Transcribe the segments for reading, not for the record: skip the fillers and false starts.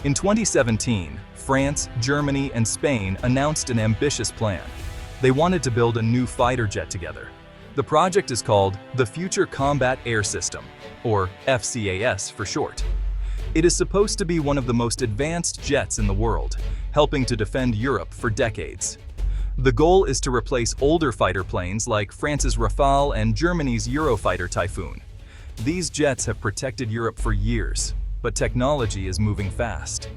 In 2017, France, Germany, and Spain announced an ambitious plan. They wanted to build a new fighter jet together. The project is called the Future Combat Air System, or FCAS for short. It is supposed to be one of the most advanced jets in the world, helping to defend Europe for decades. The goal is to replace older fighter planes like France's Rafale and Germany's Eurofighter Typhoon. These jets have protected Europe for years, but technology is moving fast.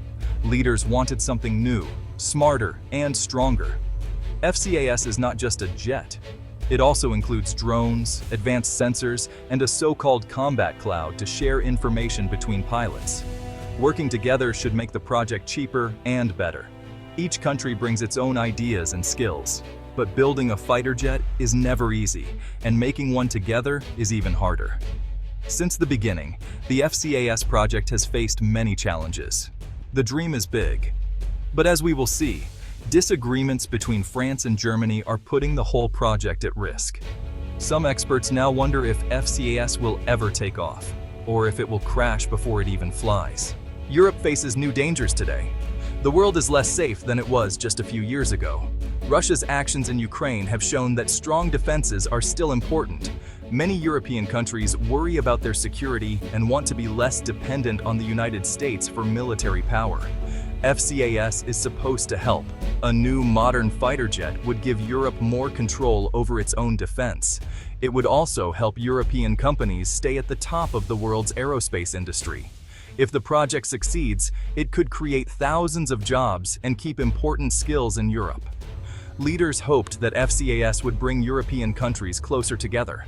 Leaders wanted something new, smarter, and stronger. FCAS is not just a jet. It also includes drones, advanced sensors, and a so-called combat cloud to share information between pilots. Working together should make the project cheaper and better. Each country brings its own ideas and skills, but building a fighter jet is never easy, and making one together is even harder. Since the beginning, the FCAS project has faced many challenges. The dream is big, but as we will see, disagreements between France and Germany are putting the whole project at risk. Some experts now wonder if FCAS will ever take off, or if it will crash before it even flies. Europe faces new dangers today. The world is less safe than it was just a few years ago. Russia's actions in Ukraine have shown that strong defenses are still important. Many European countries worry about their security and want to be less dependent on the United States for military power. FCAS is supposed to help. A new modern fighter jet would give Europe more control over its own defense. It would also help European companies stay at the top of the world's aerospace industry. If the project succeeds, it could create thousands of jobs and keep important skills in Europe. Leaders hoped that FCAS would bring European countries closer together.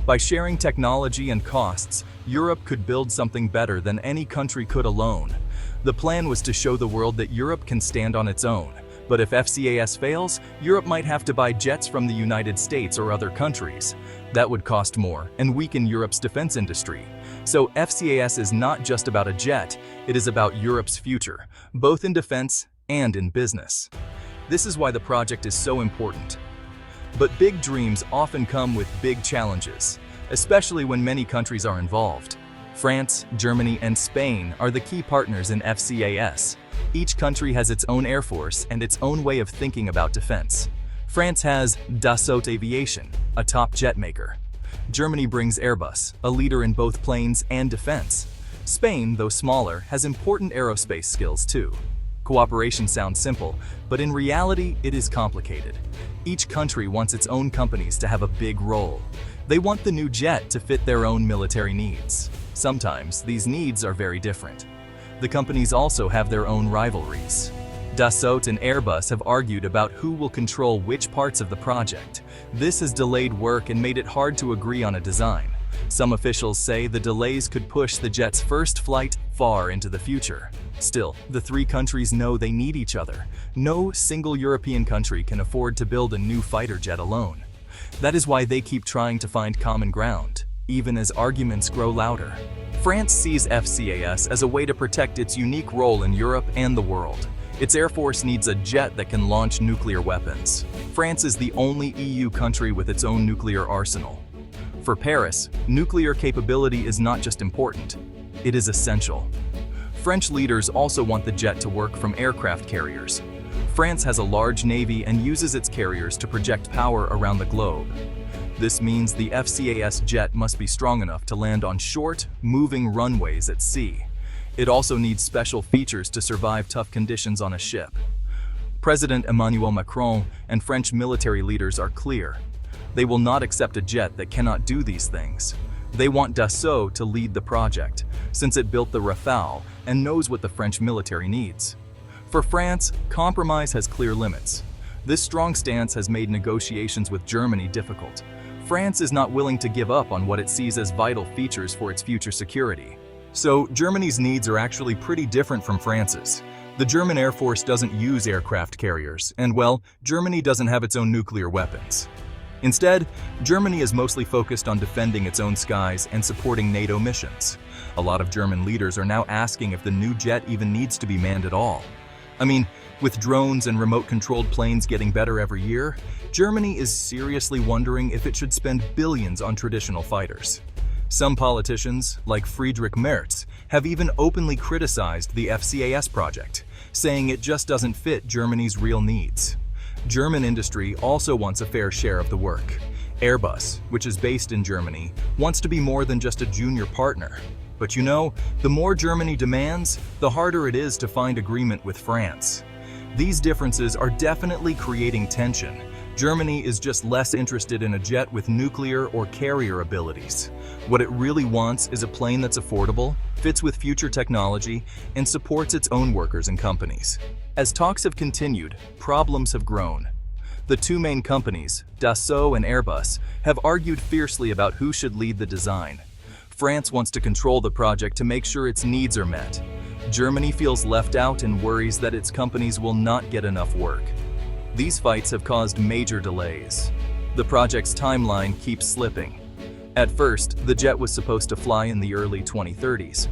By sharing technology and costs, Europe could build something better than any country could alone. The plan was to show the world that Europe can stand on its own. But if FCAS fails, Europe might have to buy jets from the United States or other countries. That would cost more and weaken Europe's defense industry. So FCAS is not just about a jet, it is about Europe's future, both in defense and in business. This is why the project is so important. But big dreams often come with big challenges, especially when many countries are involved. France, Germany, and Spain are the key partners in FCAS. Each country has its own air force and its own way of thinking about defense. France has Dassault Aviation, a top jet maker. Germany brings Airbus, a leader in both planes and defense. Spain, though smaller, has important aerospace skills too. Cooperation sounds simple, but in reality, it is complicated. Each country wants its own companies to have a big role. They want the new jet to fit their own military needs. Sometimes, these needs are very different. The companies also have their own rivalries. Dassault and Airbus have argued about who will control which parts of the project. This has delayed work and made it hard to agree on a design. Some officials say the delays could push the jet's first flight far into the future. Still, the three countries know they need each other. No single European country can afford to build a new fighter jet alone. That is why they keep trying to find common ground, even as arguments grow louder. France sees FCAS as a way to protect its unique role in Europe and the world. Its air force needs a jet that can launch nuclear weapons. France is the only EU country with its own nuclear arsenal. For Paris, nuclear capability is not just important, it is essential. French leaders also want the jet to work from aircraft carriers. France has a large navy and uses its carriers to project power around the globe. This means the FCAS jet must be strong enough to land on short, moving runways at sea. It also needs special features to survive tough conditions on a ship. President Emmanuel Macron and French military leaders are clear. They will not accept a jet that cannot do these things. They want Dassault to lead the project, since it built the Rafale and knows what the French military needs. For France, compromise has clear limits. This strong stance has made negotiations with Germany difficult. France is not willing to give up on what it sees as vital features for its future security. So, Germany's needs are actually pretty different from France's. The German Air Force doesn't use aircraft carriers, and well, Germany doesn't have its own nuclear weapons. Instead, Germany is mostly focused on defending its own skies and supporting NATO missions. A lot of German leaders are now asking if the new jet even needs to be manned at all. I mean, with drones and remote-controlled planes getting better every year, Germany is seriously wondering if it should spend billions on traditional fighters. Some politicians, like Friedrich Merz, have even openly criticized the FCAS project, saying it just doesn't fit Germany's real needs. German industry also wants a fair share of the work. Airbus, which is based in Germany, wants to be more than just a junior partner. But you know, the more Germany demands, the harder it is to find agreement with France. These differences are definitely creating tension. Germany is just less interested in a jet with nuclear or carrier abilities. What it really wants is a plane that's affordable, fits with future technology, and supports its own workers and companies. As talks have continued, problems have grown. The two main companies, Dassault and Airbus, have argued fiercely about who should lead the design. France wants to control the project to make sure its needs are met. Germany feels left out and worries that its companies will not get enough work. These fights have caused major delays. The project's timeline keeps slipping. At first, the jet was supposed to fly in the early 2030s.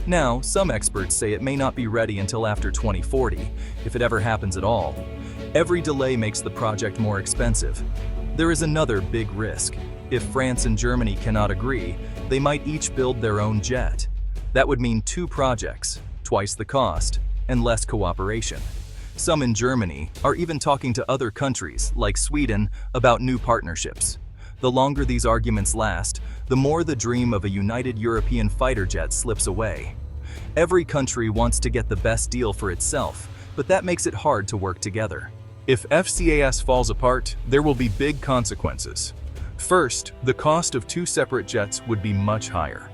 Now, some experts say it may not be ready until after 2040, if it ever happens at all. Every delay makes the project more expensive. There is another big risk. If France and Germany cannot agree, they might each build their own jet. That would mean two projects, twice the cost, and less cooperation. Some in Germany are even talking to other countries, like Sweden, about new partnerships. The longer these arguments last, the more the dream of a united European fighter jet slips away. Every country wants to get the best deal for itself, but that makes it hard to work together. If FCAS falls apart, there will be big consequences. First, the cost of two separate jets would be much higher.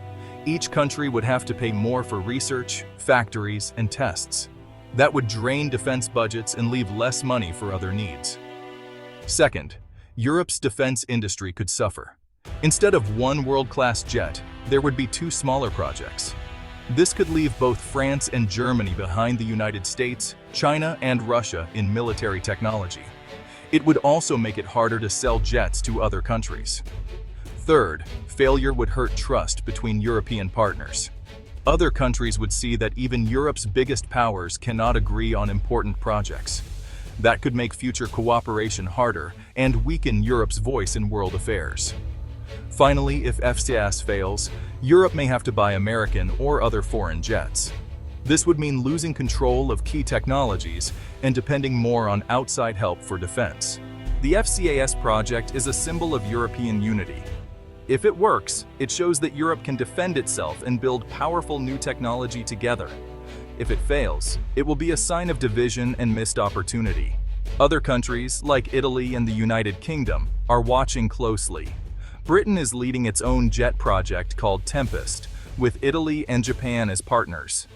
Each country would have to pay more for research, factories, and tests. That would drain defense budgets and leave less money for other needs. Second, Europe's defense industry could suffer. Instead of one world-class jet, there would be two smaller projects. This could leave both France and Germany behind the United States, China, and Russia in military technology. It would also make it harder to sell jets to other countries. Third, failure would hurt trust between European partners. Other countries would see that even Europe's biggest powers cannot agree on important projects. That could make future cooperation harder and weaken Europe's voice in world affairs. Finally, if FCAS fails, Europe may have to buy American or other foreign jets. This would mean losing control of key technologies and depending more on outside help for defense. The FCAS project is a symbol of European unity. If it works, it shows that Europe can defend itself and build powerful new technology together. If it fails, it will be a sign of division and missed opportunity. Other countries, like Italy and the United Kingdom, are watching closely. Britain is leading its own jet project called Tempest, with Italy and Japan as partners.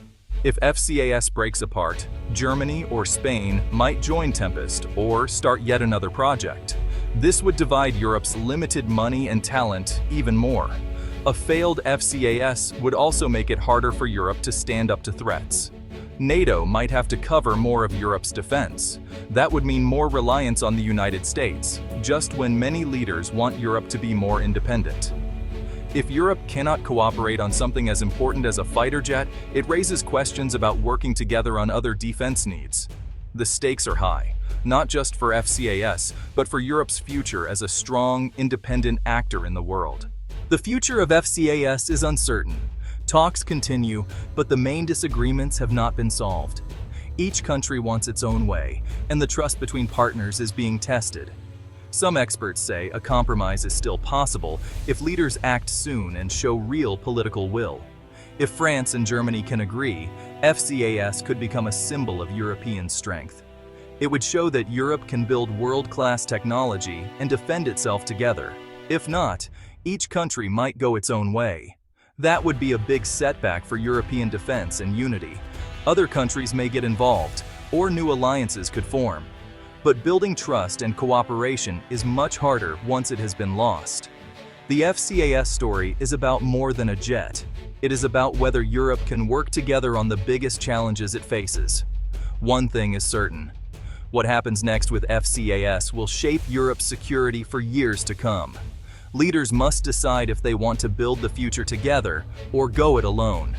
If FCAS breaks apart, Germany or Spain might join Tempest or start yet another project. This would divide Europe's limited money and talent even more. A failed FCAS would also make it harder for Europe to stand up to threats. NATO might have to cover more of Europe's defense. That would mean more reliance on the United States, just when many leaders want Europe to be more independent. If Europe cannot cooperate on something as important as a fighter jet, it raises questions about working together on other defense needs. The stakes are high, not just for FCAS, but for Europe's future as a strong, independent actor in the world. The future of FCAS is uncertain. Talks continue, but the main disagreements have not been solved. Each country wants its own way, and the trust between partners is being tested. Some experts say a compromise is still possible if leaders act soon and show real political will. If France and Germany can agree, FCAS could become a symbol of European strength. It would show that Europe can build world-class technology and defend itself together. If not, each country might go its own way. That would be a big setback for European defense and unity. Other countries may get involved, or new alliances could form. But building trust and cooperation is much harder once it has been lost. The FCAS story is about more than a jet. It is about whether Europe can work together on the biggest challenges it faces. One thing is certain. What happens next with FCAS will shape Europe's security for years to come. Leaders must decide if they want to build the future together or go it alone.